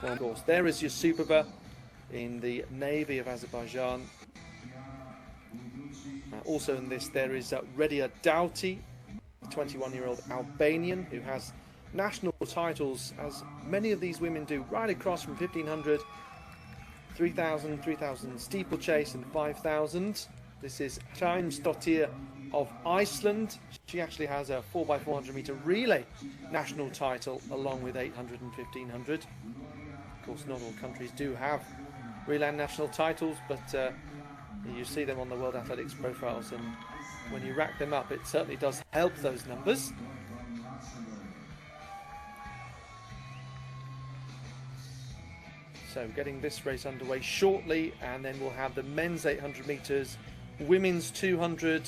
Well, of course, there is Yusupova in the Navy of Azerbaijan. Also in this, there is Redia Dauti, a 21-year-old Albanian who has national titles, as many of these women do, right across from 1500, 3000, 3000 steeplechase and 5000. This is Hreimsdottir of Iceland. She actually has a 4x400 meter relay national title along with 800 and 1500. Of course, not all countries do have relay national titles, but you see them on the World Athletics profiles, and when you rack them up, it certainly does help those numbers. So getting this race underway shortly, and then we'll have the men's 800 metres, women's 200,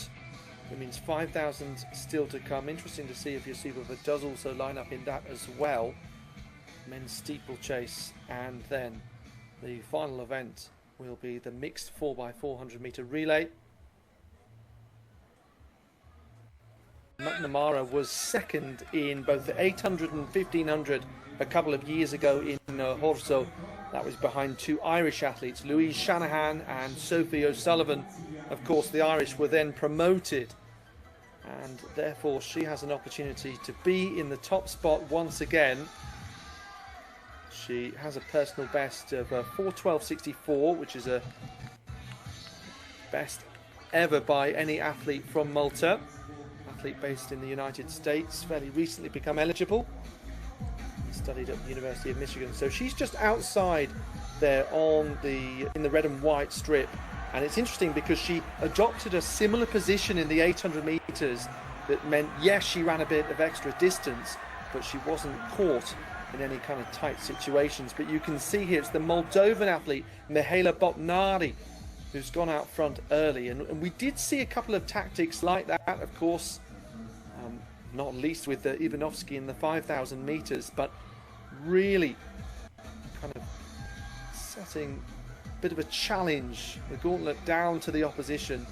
women's 5,000 still to come. Interesting to see if Yusupova does also line up in that as well. Men's steeplechase, and then the final event will be the mixed 4x400 metre relay. Mcnamara was second in both the 800 and 1500 a couple of years ago in Horso. That was behind two Irish athletes, Louise Shanahan and Sophie O'Sullivan. Of course, the Irish were then promoted, and therefore she has an opportunity to be in the top spot once again. She has a personal best of 4:12.64, which is a best ever by any athlete from Malta. Athlete based in the United States, fairly recently become eligible. Studied at the University of Michigan. So she's just outside there in the red and white strip. And it's interesting because she adopted a similar position in the 800 meters. That meant, yes, she ran a bit of extra distance, but she wasn't caught in any kind of tight situations. But you can see here it's the Moldovan athlete Mihaela Botnari who's gone out front early, and we did see a couple of tactics like that, of course, not least with Ivanovsky in the 5,000 meters, but really kind of setting a bit of a challenge, the gauntlet down to the opposition,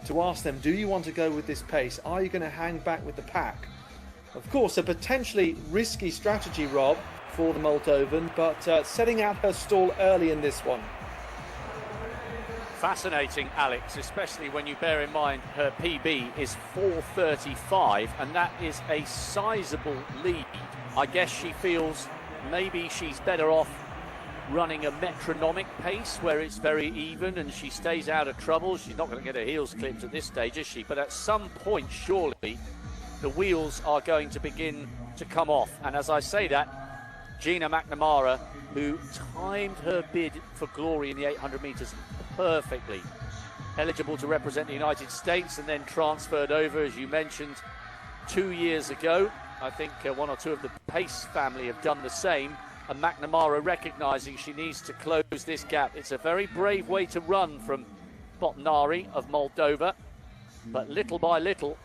to ask them, do you want to go with this pace? Are you going to hang back with the pack? Of course, a potentially risky strategy, Rob, for the Moldovan, but setting out her stall early in this one. Fascinating, Alex, especially when you bear in mind her PB is 4:35, and that is a sizable lead. I guess she feels maybe she's better off running a metronomic pace where it's very even and she stays out of trouble. She's not going to get her heels clipped at this stage, is she? But at some point, surely, the wheels are going to begin to come off. And as I say that, Gina Mcnamara, who timed her bid for glory in the 800 metres perfectly, eligible to represent the United States and then transferred over, as you mentioned, 2 years ago. I think one or two of the Pace family have done the same, and Mcnamara recognising she needs to close this gap. It's a very brave way to run from Botnari of Moldova, but little by little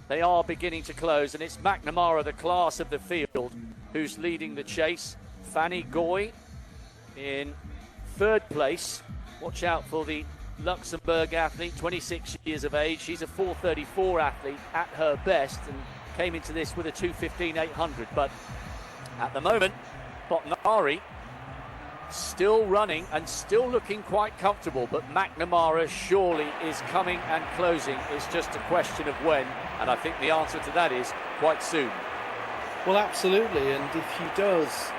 they are beginning to close, and it's Mcnamara, the class of the field, who's leading the chase. Fanny Goy in third place. Watch out for the Luxembourg athlete, 26 years of age. She's a 4:34 athlete at her best and came into this with a 2:15.800. But at the moment, Botnari still running and still looking quite comfortable. But Mcnamara surely is coming and closing. It's just a question of when. And I think the answer to that is quite soon. Well, absolutely. And if he does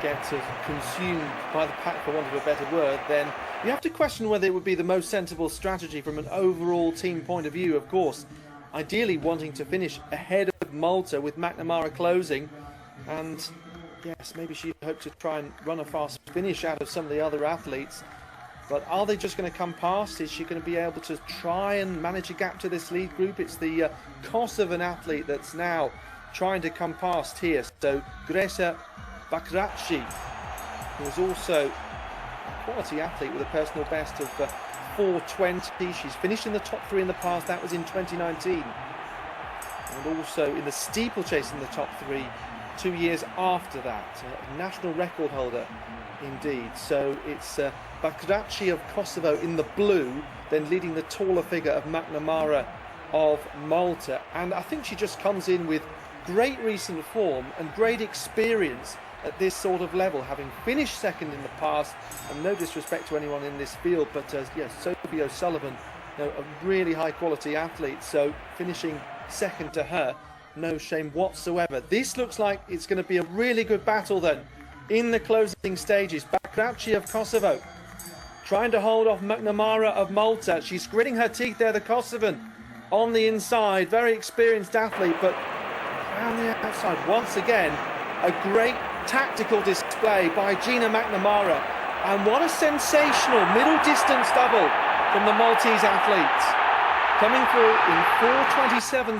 get consumed by the pack, for want of a better word, then you have to question whether it would be the most sensible strategy from an overall team point of view. Of course, ideally wanting to finish ahead of Malta with Mcnamara closing, and yes, maybe she hoped to try and run a fast finish out of some of the other athletes. But are they just going to come past? Is she going to be able to try and manage a gap to this lead group? It's the Kosovan athlete that's now trying to come past here. So Gresa Bakraci, who is also a quality athlete with a personal best of 4:20. She's finished in the top three in the past. That was in 2019. And also in the steeplechase in the top three 2 years after that. National record holder indeed. So it's Bakraci of Kosovo in the blue, then leading the taller figure of Mcnamara of Malta. And I think she just comes in with great recent form and great experience at this sort of level, having finished second in the past, and no disrespect to anyone in this field, but yes, Sophie O'Sullivan, you know, a really high quality athlete, so finishing second to her, no shame whatsoever. This looks like it's going to be a really good battle then in the closing stages. Bakracci of Kosovo trying to hold off Mcnamara of Malta. She's gritting her teeth there, the Kosovan on the inside, very experienced athlete, but around the outside once again, a great tactical display by Gina Mcnamara, and what a sensational middle distance double from the Maltese athletes, coming through in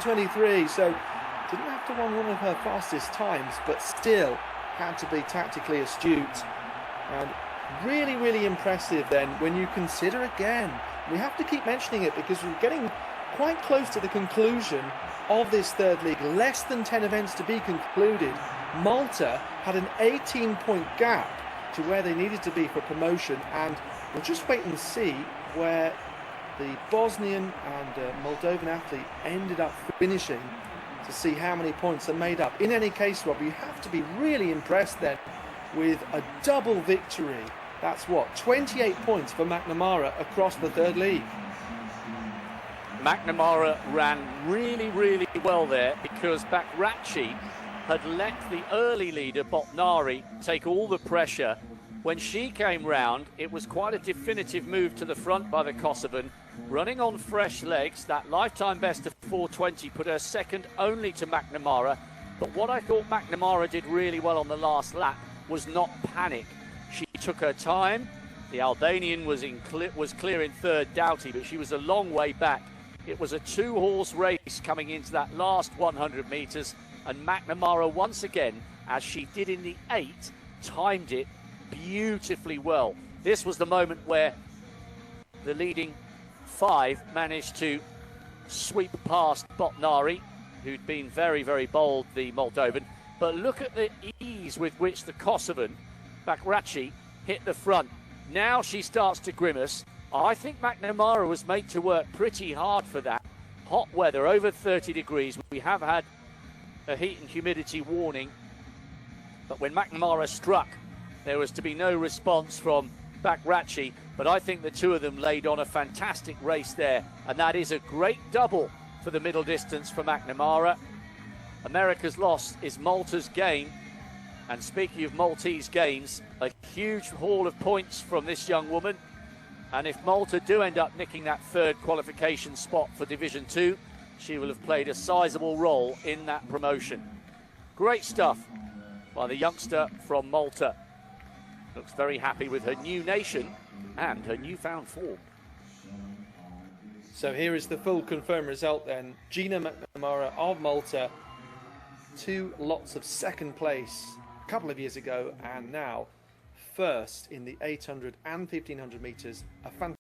4:27.23. So didn't have to run one of her fastest times, but still had to be tactically astute, and really, really impressive then when you consider again, we have to keep mentioning it because we're getting quite close to the conclusion of this third league, less than 10 events to be concluded. Malta had an 18-point gap to where they needed to be for promotion, and we'll just wait and see where the Bosnian and Moldovan athlete ended up finishing to see how many points are made up. In any case, Rob, you have to be really impressed then with a double victory. That's what, 28 points for Mcnamara across the third league. Mcnamara ran really, really well there because Bakracci had let the early leader, Botnari, take all the pressure. When she came round, it was quite a definitive move to the front by the Kosovan, running on fresh legs. That lifetime best of 4:20 put her second only to Mcnamara. But what I thought Mcnamara did really well on the last lap was not panic. She took her time. The Albanian was clear in third, Doughty, but she was a long way back. It was a two-horse race coming into that last 100 metres, and Mcnamara once again, as she did in the 8, timed it beautifully well. This was the moment where the leading 5 managed to sweep past Botnari, who'd been very, very bold, the Moldovan. But look at the ease with which the Kosovan, Bakracci, hit the front. Now she starts to grimace. I think Mcnamara was made to work pretty hard for that. Hot weather, over 30 degrees. We have had a heat and humidity warning. But when Mcnamara struck, there was to be no response from Bakracci. But I think the two of them laid on a fantastic race there. And that is a great double for the middle distance for Mcnamara. America's loss is Malta's gain. And speaking of Maltese gains, a huge haul of points from this young woman. And if Malta do end up nicking that third qualification spot for Division 2, she will have played a sizable role in that promotion. Great stuff by the youngster from Malta. Looks very happy with her new nation and her newfound form. So here is the full confirmed result then. Gina Mcnamara of Malta, 2 lots of second place a couple of years ago, and now first in the 800 and 1500 metres. A fantastic